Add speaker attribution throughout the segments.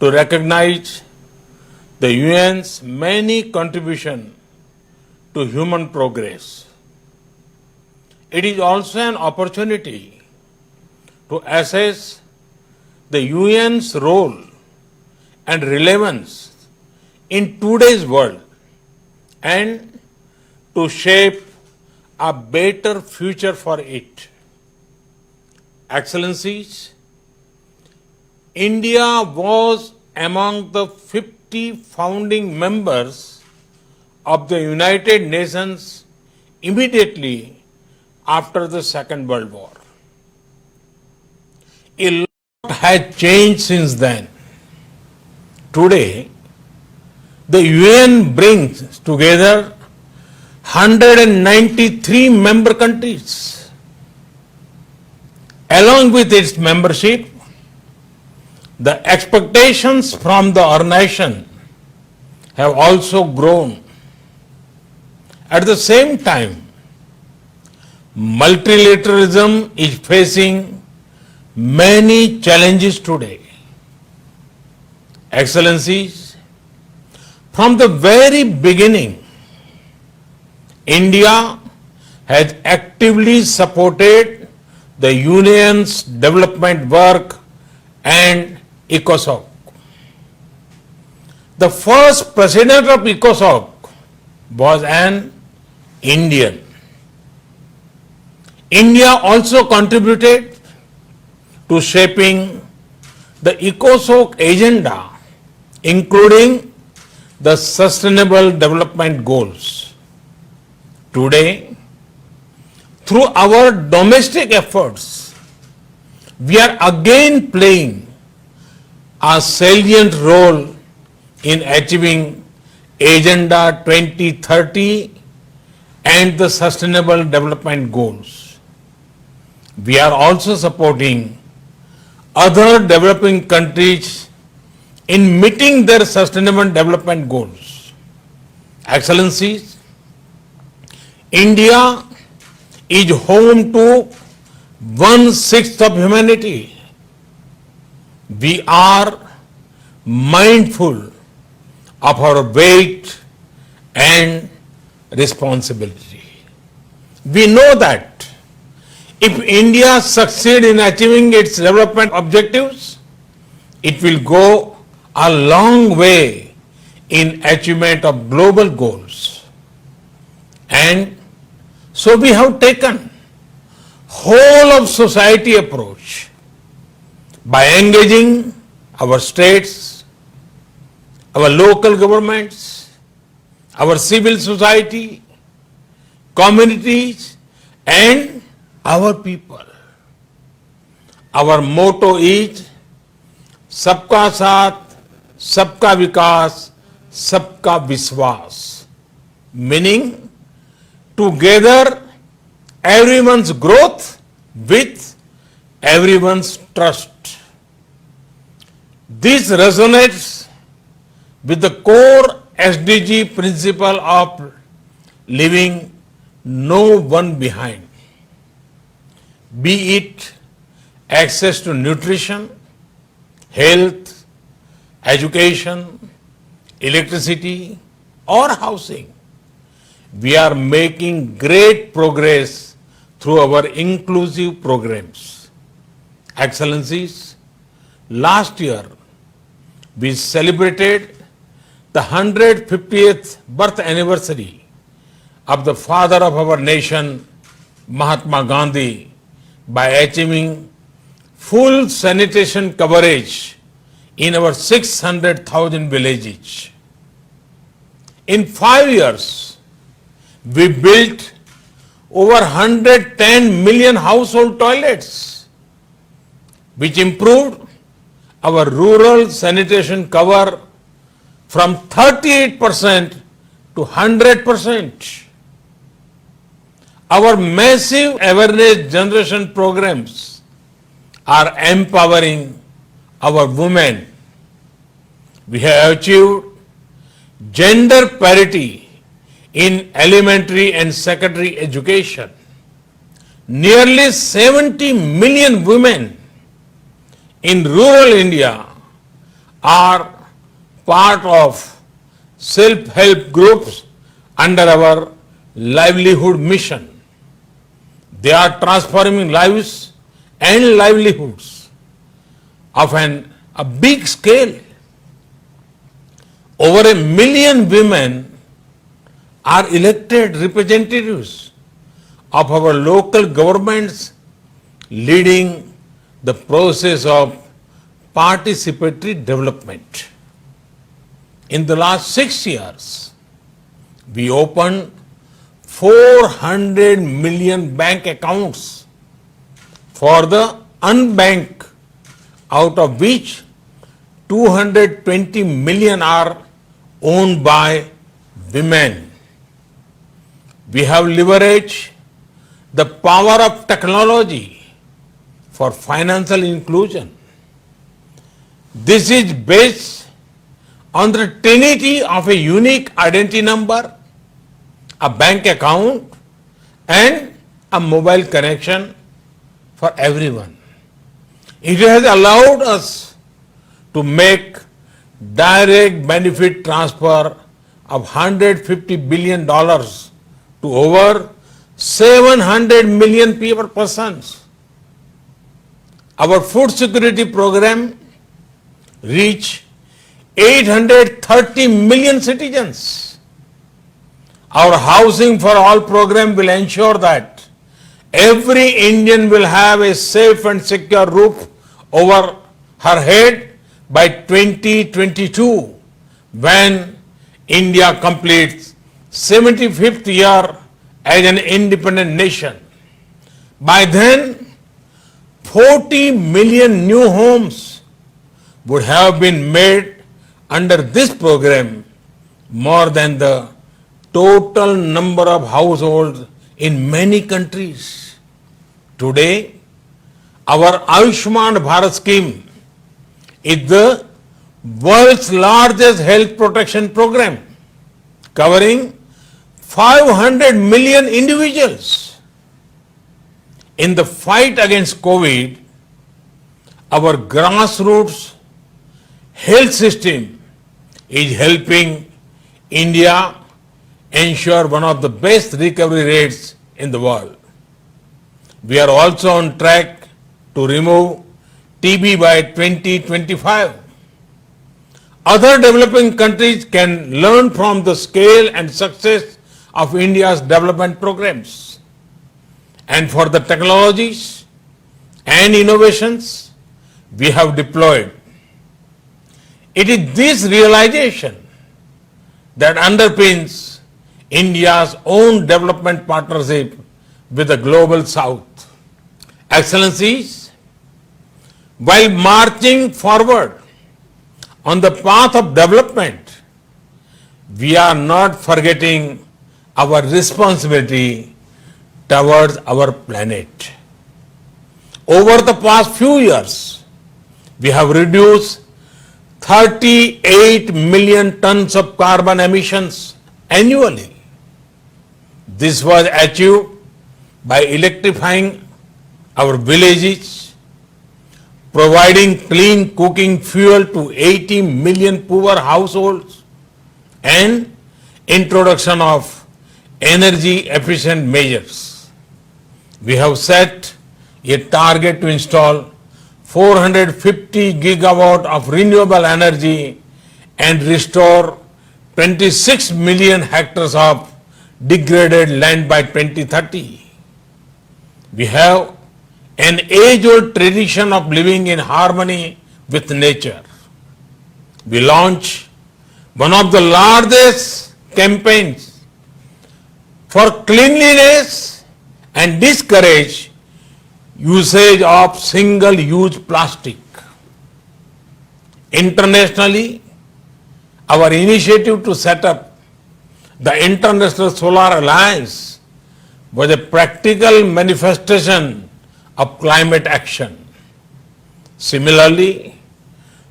Speaker 1: to recognize the UN's many contributions to human progress. It is also an opportunity to assess the UN's role and relevance in today's world and to shape a better future for it. Excellencies, India was among the 50 founding members of the United Nations immediately after the Second World War. A lot has changed since then. Today, the UN brings together 193 member countries. Along with its membership, the expectations from the organization have also grown. At the same time, multilateralism is facing many challenges today. Excellencies, from the very beginning, India has actively supported the Union's development work and ECOSOC. The first president of ECOSOC was an Indian. India also contributed to shaping the ECOSOC agenda, including the Sustainable Development Goals. Today, through our domestic efforts, we are again playing a salient role in achieving Agenda 2030 and the Sustainable Development Goals. We are also supporting other developing countries in meeting their Sustainable Development Goals. Excellencies, India is home to 1/6 of humanity. We are mindful of our weight and responsibility. We know that if India succeeds in achieving its development objectives, it will go a long way in achievement of global goals. And so we have taken whole of society approach by engaging our states, our local governments, our civil society, communities, and our people. Our motto is Sabka Saath, Sabka Vikas, Sabka Viswas, meaning together everyone's growth with everyone's trust. This resonates with the core SDG principle of leaving no one behind, be it access to nutrition, health, education, electricity, or housing. We are making great progress through our inclusive programs. Excellencies, last year we celebrated the 150th birth anniversary of the father of our nation, Mahatma Gandhi, by achieving full sanitation coverage in our 600,000 villages. In 5 years, we built over 110 million household toilets, which improved our rural sanitation cover from 38% to 100%. Our massive awareness generation programs are empowering our women. We have achieved gender parity in elementary and secondary education. Nearly 70 million women in rural India are part of self-help groups under our livelihood mission. They are transforming lives and livelihoods of a big scale. Over 1 million women are elected representatives of our local governments, leading the process of participatory development. In the last 6 years, we opened 400 million bank accounts for the unbanked, out of which 220 million are owned by women. We have leveraged the power of technology for financial inclusion. This is based on the trinity of a unique identity number, a bank account, and a mobile connection for everyone. It has allowed us to make direct benefit transfer of $150 billion to over 700 million persons. Our food security program reached 830 million citizens. Our Housing for All program will ensure that every Indian will have a safe and secure roof over her head by 2022, when India completes 75th year as an independent nation. By then, 40 million new homes would have been made under this program, more than the total number of households in many countries. Today, our Ayushman Bharat scheme is the world's largest health protection program, covering 500 million individuals. In the fight against COVID, our grassroots health system is helping India ensure one of the best recovery rates in the world. We are also on track to remove TB by 2025. Other developing countries can learn from the scale and success of India's development programs. And for the technologies and innovations we have deployed, it is this realization that underpins India's own development partnership with the global South. Excellencies, while marching forward on the path of development, we are not forgetting our responsibility towards our planet. Over the past few years, we have reduced 38 million tons of carbon emissions annually. This was achieved by electrifying our villages, providing clean cooking fuel to 80 million poor households, and introduction of energy efficient measures. We have set a target to install 450 gigawatt of renewable energy and restore 26 million hectares of degraded land by 2030. We have an age-old tradition of living in harmony with nature. We launched one of the largest campaigns for cleanliness and discourage usage of single-use plastic. Internationally, our initiative to set up the International Solar Alliance was a practical manifestation of climate action. Similarly,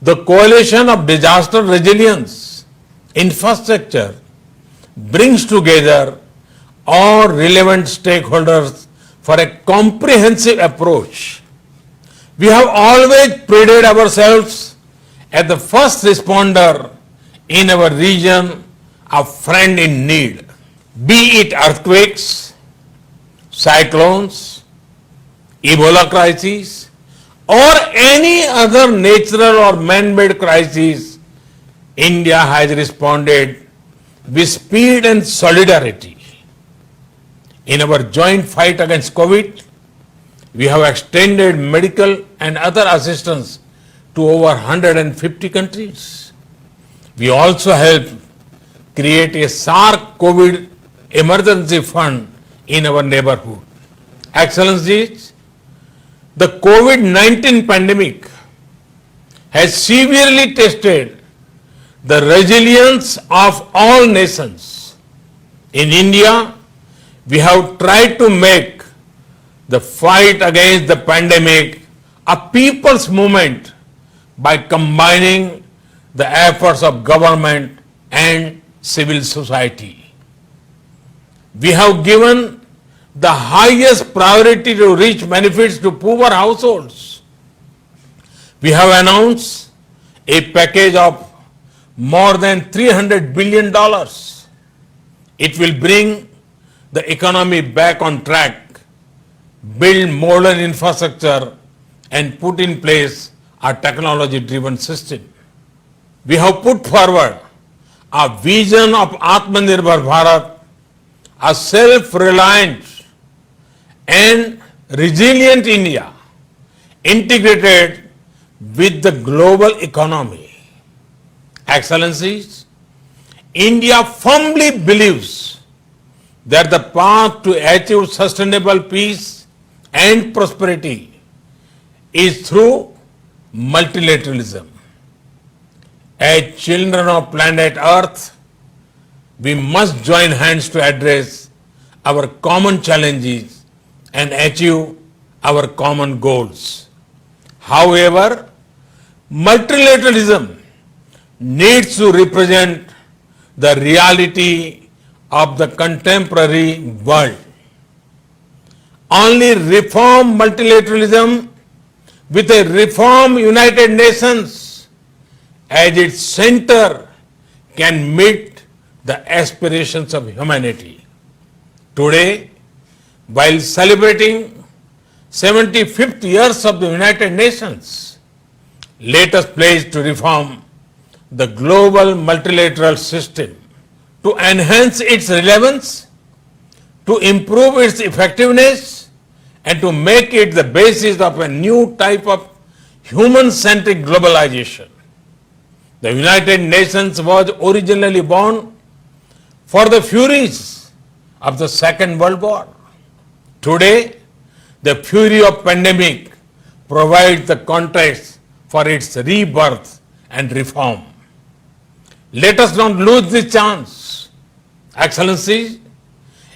Speaker 1: the Coalition of Disaster Resilience Infrastructure brings together all relevant stakeholders for a comprehensive approach. We have always prided ourselves as the first responder in our region, a friend in need. Be it earthquakes, cyclones, Ebola crises, or any other natural or man-made crisis, India has responded with speed and solidarity. In our joint fight against COVID, we have extended medical and other assistance to over 150 countries. We also helped create a SARC COVID emergency fund in our neighborhood. Excellencies, the COVID-19 pandemic has severely tested the resilience of all nations. In India, we have tried to make the fight against the pandemic a people's movement by combining the efforts of government and civil society. We have given the highest priority to reach benefits to poor households. We have announced a package of more than $300 billion. It will bring the economy back on track, build modern infrastructure, and put in place a technology-driven system. We have put forward a vision of Atmanirbhar Bharat, a self-reliant and resilient India integrated with the global economy. Excellencies, India firmly believes that the path to achieve sustainable peace and prosperity is through multilateralism. As children of planet Earth, we must join hands to address our common challenges and achieve our common goals. However, multilateralism needs to represent the reality of the contemporary world. Only reform multilateralism with a reform United Nations as its center can meet the aspirations of humanity. Today, while celebrating 75th years of the United Nations, let us pledge to reform the global multilateral system to enhance its relevance, to improve its effectiveness, and to make it the basis of a new type of human-centric globalization. The United Nations was originally born for the furies of the Second World War. Today, the fury of pandemic provides the context for its rebirth and reform. Let us not lose this chance. Excellencies,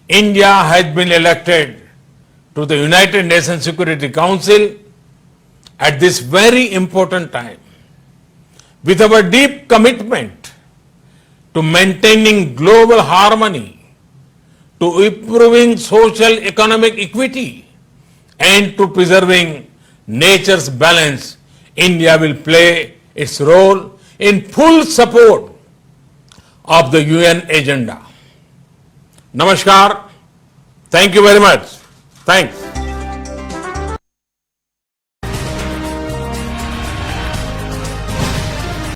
Speaker 1: India has been elected to the United Nations Security Council at this very important time. With our deep commitment to maintaining global harmony, to improving social economic equity, and to preserving nature's balance, India will play its role in full support of the UN agenda. Namaskar. Thank you very much. Thanks.